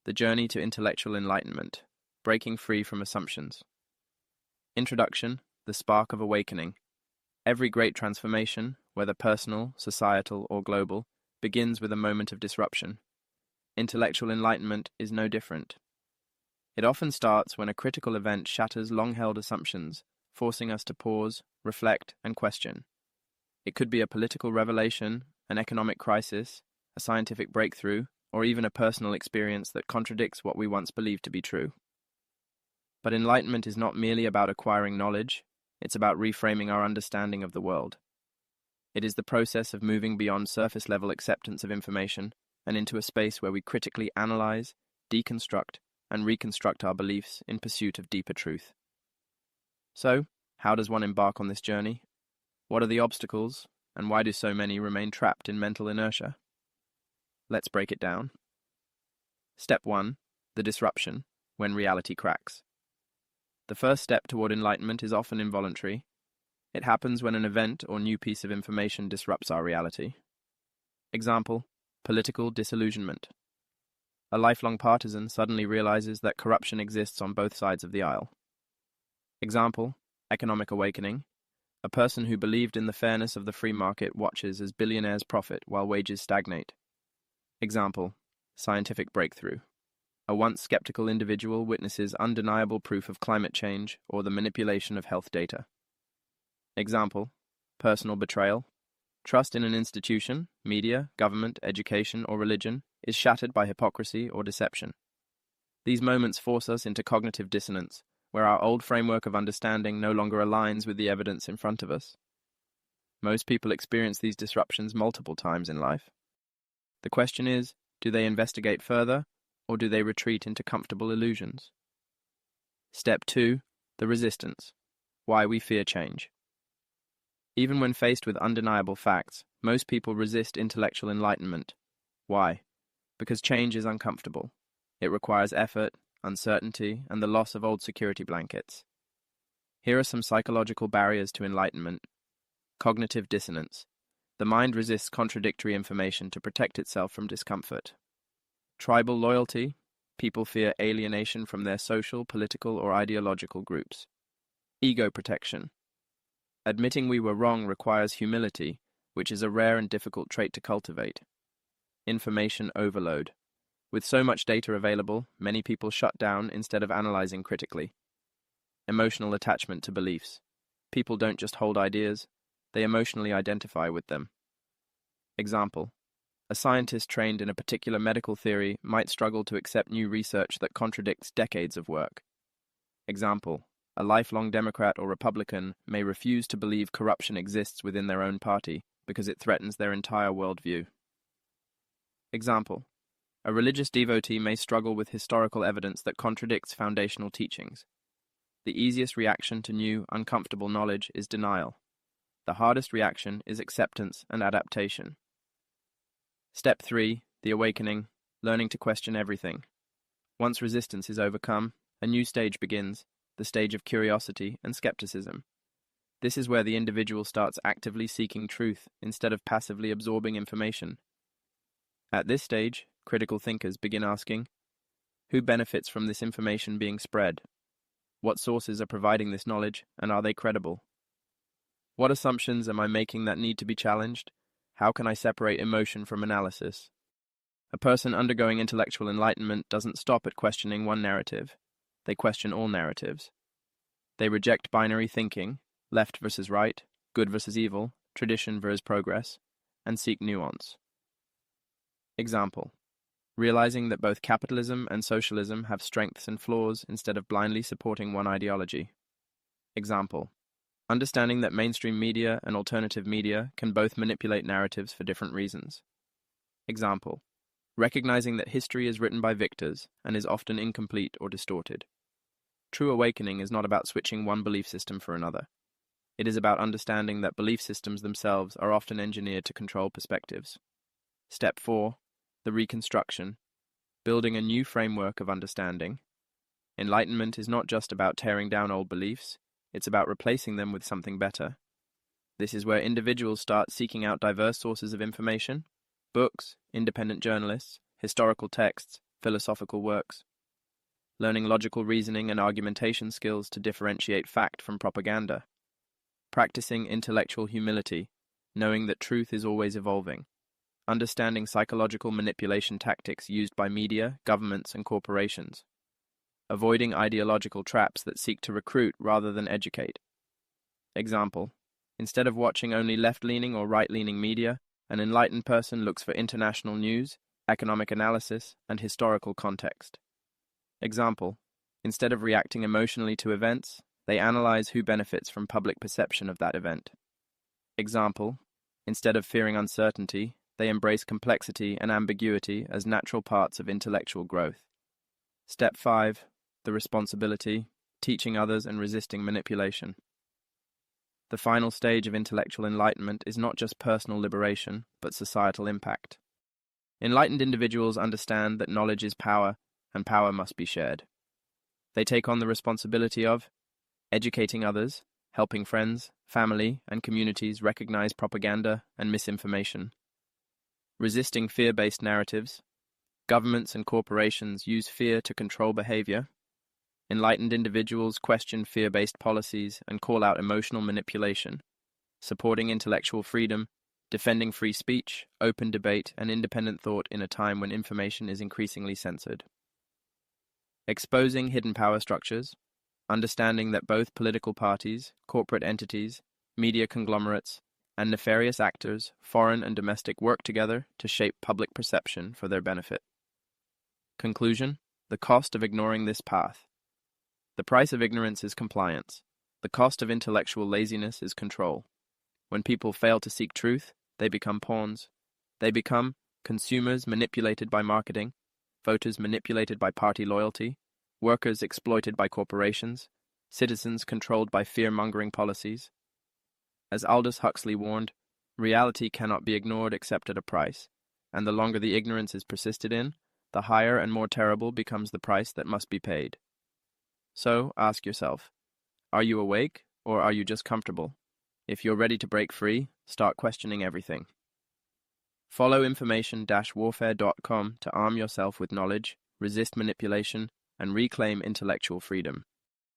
The Journey to Intellectual Enlightenment, Breaking Free from Assumptions. Introduction, the Spark of Awakening. Every great transformation, whether personal, societal, or global, begins with a moment of disruption. Intellectual enlightenment is no different. It often starts when a critical event shatters long-held assumptions, forcing us to pause, reflect, and question. It could be a political revelation, an economic crisis, a scientific breakthrough, or even a personal experience that contradicts what we once believed to be true. But enlightenment is not merely about acquiring knowledge, it's about reframing our understanding of the world. It is the process of moving beyond surface-level acceptance of information and into a space where we critically analyze, deconstruct, and reconstruct our beliefs in pursuit of deeper truth. So, how does one embark on this journey? What are the obstacles, and why do so many remain trapped in mental inertia? Let's break it down. Step 1. The disruption, when reality cracks. The first step toward enlightenment is often involuntary. It happens when an event or new piece of information disrupts our reality. Example, political disillusionment. A lifelong partisan suddenly realizes that corruption exists on both sides of the aisle. Example, economic awakening. A person who believed in the fairness of the free market watches as billionaires profit while wages stagnate. Example, scientific breakthrough. A once skeptical individual witnesses undeniable proof of climate change or the manipulation of health data. Example, personal betrayal. Trust in an institution, media, government, education, or religion is shattered by hypocrisy or deception. These moments force us into cognitive dissonance, where our old framework of understanding no longer aligns with the evidence in front of us. Most people experience these disruptions multiple times in life. The question is, do they investigate further, or do they retreat into comfortable illusions? Step 2. The resistance. Why we fear change. Even when faced with undeniable facts, most people resist intellectual enlightenment. Why? Because change is uncomfortable. It requires effort, uncertainty, and the loss of old security blankets. Here are some psychological barriers to enlightenment. Cognitive dissonance. The mind resists contradictory information to protect itself from discomfort. Tribal loyalty. People fear alienation from their social, political, or ideological groups. Ego protection. Admitting we were wrong requires humility, which is a rare and difficult trait to cultivate. Information overload. With so much data available, many people shut down instead of analyzing critically. Emotional attachment to beliefs. People don't just hold ideas, they emotionally identify with them. Example, a scientist trained in a particular medical theory might struggle to accept new research that contradicts decades of work. Example, a lifelong Democrat or Republican may refuse to believe corruption exists within their own party because it threatens their entire worldview. Example, a religious devotee may struggle with historical evidence that contradicts foundational teachings. The easiest reaction to new, uncomfortable knowledge is denial. The hardest reaction is acceptance and adaptation. Step 3. The awakening, learning to question everything. Once resistance is overcome, a new stage begins, the stage of curiosity and skepticism. This is where the individual starts actively seeking truth instead of passively absorbing information. At this stage, critical thinkers begin asking, who benefits from this information being spread? What sources are providing this knowledge, and are they credible? What assumptions am I making that need to be challenged? How can I separate emotion from analysis? A person undergoing intellectual enlightenment doesn't stop at questioning one narrative. They question all narratives. They reject binary thinking, left versus right, good versus evil, tradition versus progress, and seek nuance. Example, realizing that both capitalism and socialism have strengths and flaws instead of blindly supporting one ideology. Example, understanding that mainstream media and alternative media can both manipulate narratives for different reasons. Example, recognizing that history is written by victors and is often incomplete or distorted. True awakening is not about switching one belief system for another. It is about understanding that belief systems themselves are often engineered to control perspectives. Step 4. The reconstruction, building a new framework of understanding. Enlightenment is not just about tearing down old beliefs, it's about replacing them with something better. This is where individuals start seeking out diverse sources of information, books, independent journalists, historical texts, philosophical works, learning logical reasoning and argumentation skills to differentiate fact from propaganda, practicing intellectual humility, knowing that truth is always evolving, understanding psychological manipulation tactics used by media, governments, and corporations, avoiding ideological traps that seek to recruit rather than educate. Example: instead of watching only left-leaning or right-leaning media, an enlightened person looks for international news, economic analysis, and historical context. Example: instead of reacting emotionally to events, they analyze who benefits from public perception of that event. Example: instead of fearing uncertainty, they embrace complexity and ambiguity as natural parts of intellectual growth. Step 5. The responsibility, teaching others and resisting manipulation. The final stage of intellectual enlightenment is not just personal liberation, but societal impact. Enlightened individuals understand that knowledge is power, and power must be shared. They take on the responsibility of educating others, helping friends, family, and communities recognize propaganda and misinformation, resisting fear-based narratives. Governments and corporations use fear to control behavior. Enlightened individuals question fear-based policies and call out emotional manipulation, supporting intellectual freedom, defending free speech, open debate, and independent thought in a time when information is increasingly censored. Exposing hidden power structures, understanding that both political parties, corporate entities, media conglomerates, and nefarious actors, foreign and domestic, work together to shape public perception for their benefit. Conclusion: the cost of ignoring this path. The price of ignorance is compliance. The cost of intellectual laziness is control. When people fail to seek truth, they become pawns. They become consumers manipulated by marketing, voters manipulated by party loyalty, workers exploited by corporations, citizens controlled by fear-mongering policies. As Aldous Huxley warned, reality cannot be ignored except at a price, and the longer the ignorance is persisted in, the higher and more terrible becomes the price that must be paid. So, ask yourself, are you awake, or are you just comfortable? If you're ready to break free, start questioning everything. Follow information-warfare.com to arm yourself with knowledge, resist manipulation, and reclaim intellectual freedom.